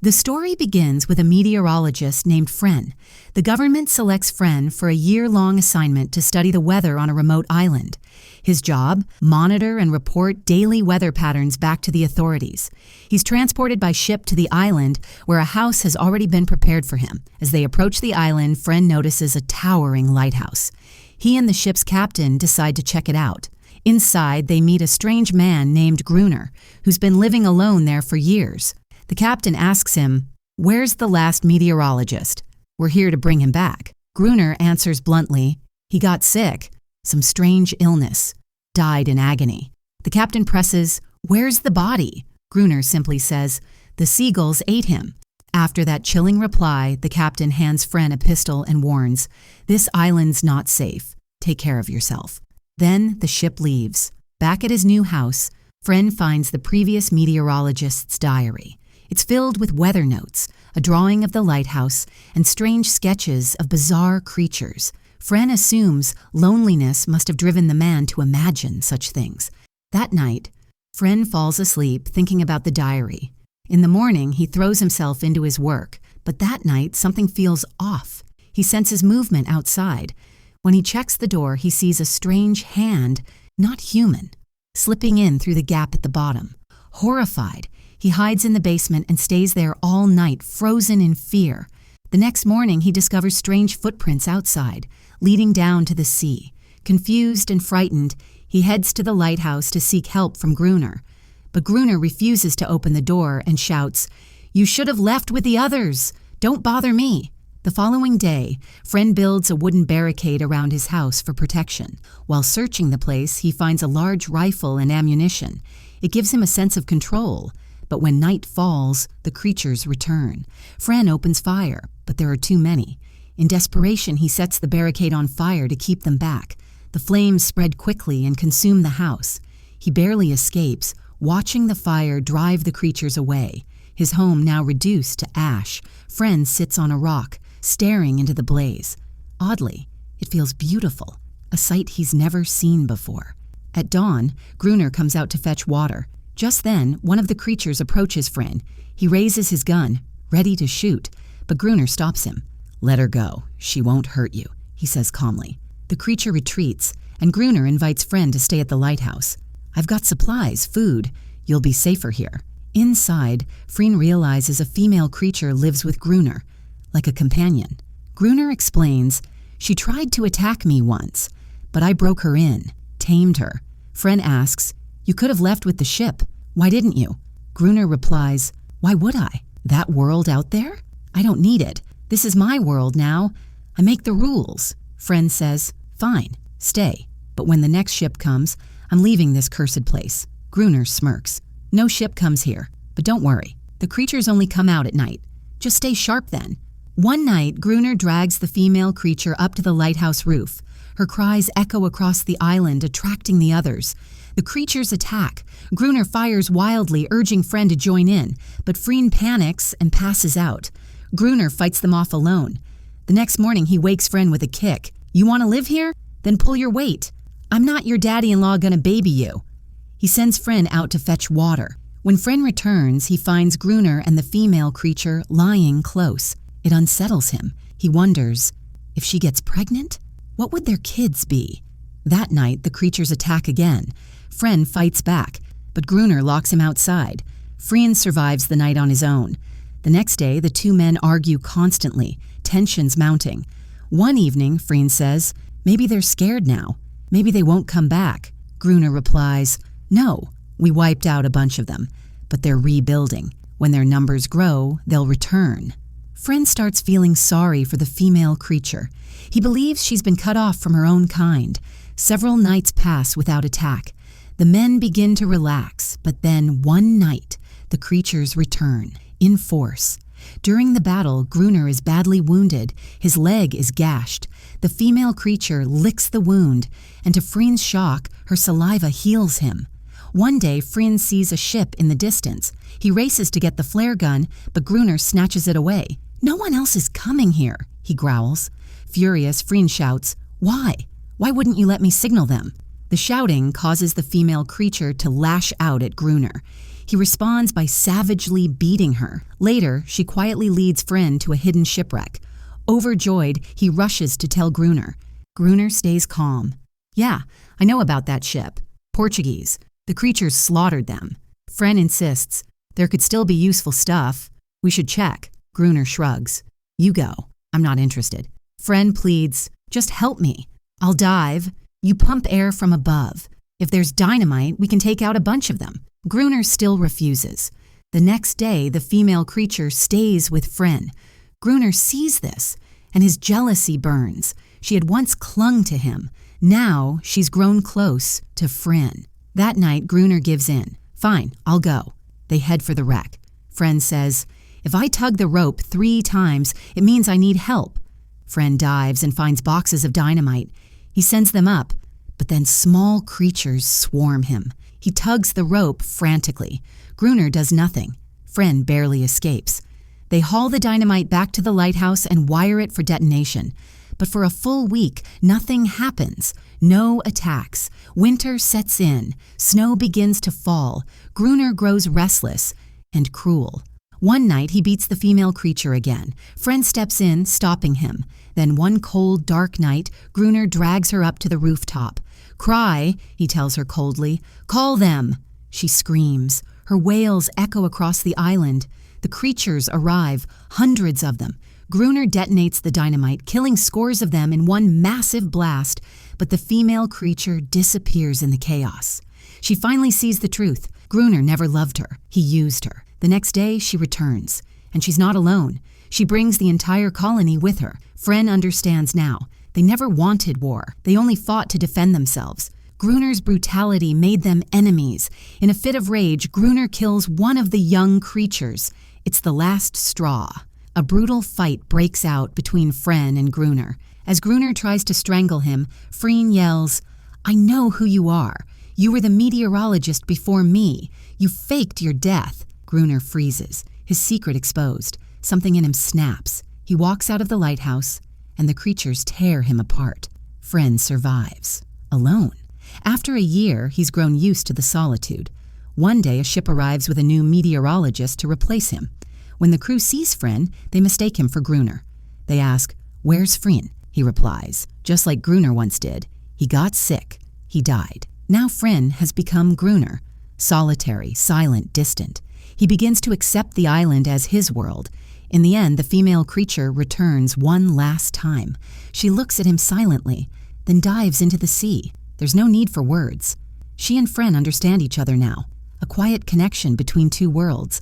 The story begins with a meteorologist named Fren. The government selects Fren for a year-long assignment to study the weather on a remote island. His job? Monitor and report daily weather patterns back to the authorities. He's transported by ship to the island, where a house has already been prepared for him. As they approach the island, Fren notices a towering lighthouse. He and the ship's captain decide to check it out. Inside, they meet a strange man named Gruner, who's been living alone there for years. The captain asks him, "Where's the last meteorologist? We're here to bring him back." Gruner answers bluntly, "He got sick, some strange illness, died in agony." The captain presses, "Where's the body?" Gruner simply says, "The seagulls ate him." After that chilling reply, the captain hands Fren a pistol and warns, "This island's not safe. Take care of yourself." Then the ship leaves. Back at his new house, Fren finds the previous meteorologist's diary. It's filled with weather notes, a drawing of the lighthouse, and strange sketches of bizarre creatures. Fren assumes loneliness must have driven the man to imagine such things. That night, Fren falls asleep thinking about the diary. In the morning, he throws himself into his work, but that night something feels off. He senses movement outside. When he checks the door, he sees a strange hand, not human, slipping in through the gap at the bottom. Horrified, he hides in the basement and stays there all night, frozen in fear. The next morning, he discovers strange footprints outside, leading down to the sea. Confused and frightened, he heads to the lighthouse to seek help from Gruner. But Gruner refuses to open the door and shouts, "You should have left with the others! Don't bother me!" The following day, Fren builds a wooden barricade around his house for protection. While searching the place, he finds a large rifle and ammunition. It gives him a sense of control. But when night falls, the creatures return. Fren opens fire, but there are too many. In desperation, he sets the barricade on fire to keep them back. The flames spread quickly and consume the house. He barely escapes, watching the fire drive the creatures away. His home now reduced to ash, Fren sits on a rock, staring into the blaze. Oddly, it feels beautiful, a sight he's never seen before. At dawn, Gruner comes out to fetch water. Just then, one of the creatures approaches Fren. He raises his gun, ready to shoot, but Gruner stops him. "Let her go. She won't hurt you," he says calmly. The creature retreats, and Gruner invites Fren to stay at the lighthouse. "I've got supplies, food. You'll be safer here." Inside, Fren realizes a female creature lives with Gruner, like a companion. Gruner explains, "She tried to attack me once, but I broke her in, tamed her." Fren asks, "You could have left with the ship. Why didn't you?" Gruner replies, "Why would I? That world out there? I don't need it. This is my world now. I make the rules." Fren says, "Fine, stay. But when the next ship comes, I'm leaving this cursed place." Gruner smirks. "No ship comes here, but don't worry. The creatures only come out at night. Just stay sharp then." One night, Gruner drags the female creature up to the lighthouse roof. Her cries echo across the island, attracting the others. The creatures attack. Gruner fires wildly, urging Fren to join in, but Fren panics and passes out. Gruner fights them off alone. The next morning, he wakes Fren with a kick. "You want to live here? Then pull your weight. I'm not your daddy-in-law gonna baby you." He sends Fren out to fetch water. When Fren returns, he finds Gruner and the female creature lying close. It unsettles him. He wonders, if she gets pregnant, what would their kids be? That night, the creatures attack again. Fren fights back, but Gruner locks him outside. Fren survives the night on his own. The next day, the two men argue constantly, tensions mounting. One evening, Fren says, "Maybe they're scared now. Maybe they won't come back." Gruner replies, "No, we wiped out a bunch of them, but they're rebuilding. When their numbers grow, they'll return." Fren starts feeling sorry for the female creature. He believes she's been cut off from her own kind. Several nights pass without attack. The men begin to relax, but then one night, the creatures return, in force. During the battle, Gruner is badly wounded. His leg is gashed. The female creature licks the wound, and to Fren's shock, her saliva heals him. One day, Fren sees a ship in the distance. He races to get the flare gun, but Gruner snatches it away. "No one else is coming here," he growls. Furious, Fren shouts, "Why? Why wouldn't you let me signal them?" The shouting causes the female creature to lash out at Gruner. He responds by savagely beating her. Later, she quietly leads Fren to a hidden shipwreck. Overjoyed, he rushes to tell Gruner. Gruner stays calm. Yeah, I know about that ship. Portuguese. The creatures slaughtered them. Fren insists. There could still be useful stuff. We should check. Gruner shrugs. You go. I'm not interested. Fren pleads. Just help me. I'll dive. You pump air from above. If there's dynamite, we can take out a bunch of them. Gruner still refuses. The next day, the female creature stays with Fren. Gruner sees this, and his jealousy burns. She had once clung to him. Now, she's grown close to Fren. That night, Gruner gives in. Fine, I'll go. They head for the wreck. Fren says, if I tug the rope 3 times, it means I need help. Fren dives and finds boxes of dynamite. He sends them up, but then small creatures swarm him. He tugs the rope frantically. Gruner does nothing. Fren barely escapes. They haul the dynamite back to the lighthouse and wire it for detonation. But for a full week, nothing happens. No attacks. Winter sets in. Snow begins to fall. Gruner grows restless and cruel. One night, he beats the female creature again. Fren steps in, stopping him. Then one cold, dark night, Gruner drags her up to the rooftop. Cry, he tells her coldly. Call them. She screams. Her wails echo across the island. The creatures arrive, hundreds of them. Gruner detonates the dynamite, killing scores of them in one massive blast, but the female creature disappears in the chaos. She finally sees the truth. Gruner never loved her. He used her. The next day, she returns. And she's not alone. She brings the entire colony with her. Fren understands now. They never wanted war. They only fought to defend themselves. Gruner's brutality made them enemies. In a fit of rage, Gruner kills one of the young creatures. It's the last straw. A brutal fight breaks out between Fren and Gruner. As Gruner tries to strangle him, Fren yells, I know who you are. You were the meteorologist before me. You faked your death. Gruner freezes, his secret exposed. Something in him snaps. He walks out of the lighthouse, and the creatures tear him apart. Fren survives, alone. After a year, he's grown used to the solitude. One day, a ship arrives with a new meteorologist to replace him. When the crew sees Fren, they mistake him for Gruner. They ask, Where's Fren? He replies, just like Gruner once did. He got sick. He died. Now Fren has become Gruner, solitary, silent, distant. He begins to accept the island as his world. In the end, the female creature returns one last time. She looks at him silently, then dives into the sea. There's no need for words. She and Fren understand each other now, a quiet connection between two worlds.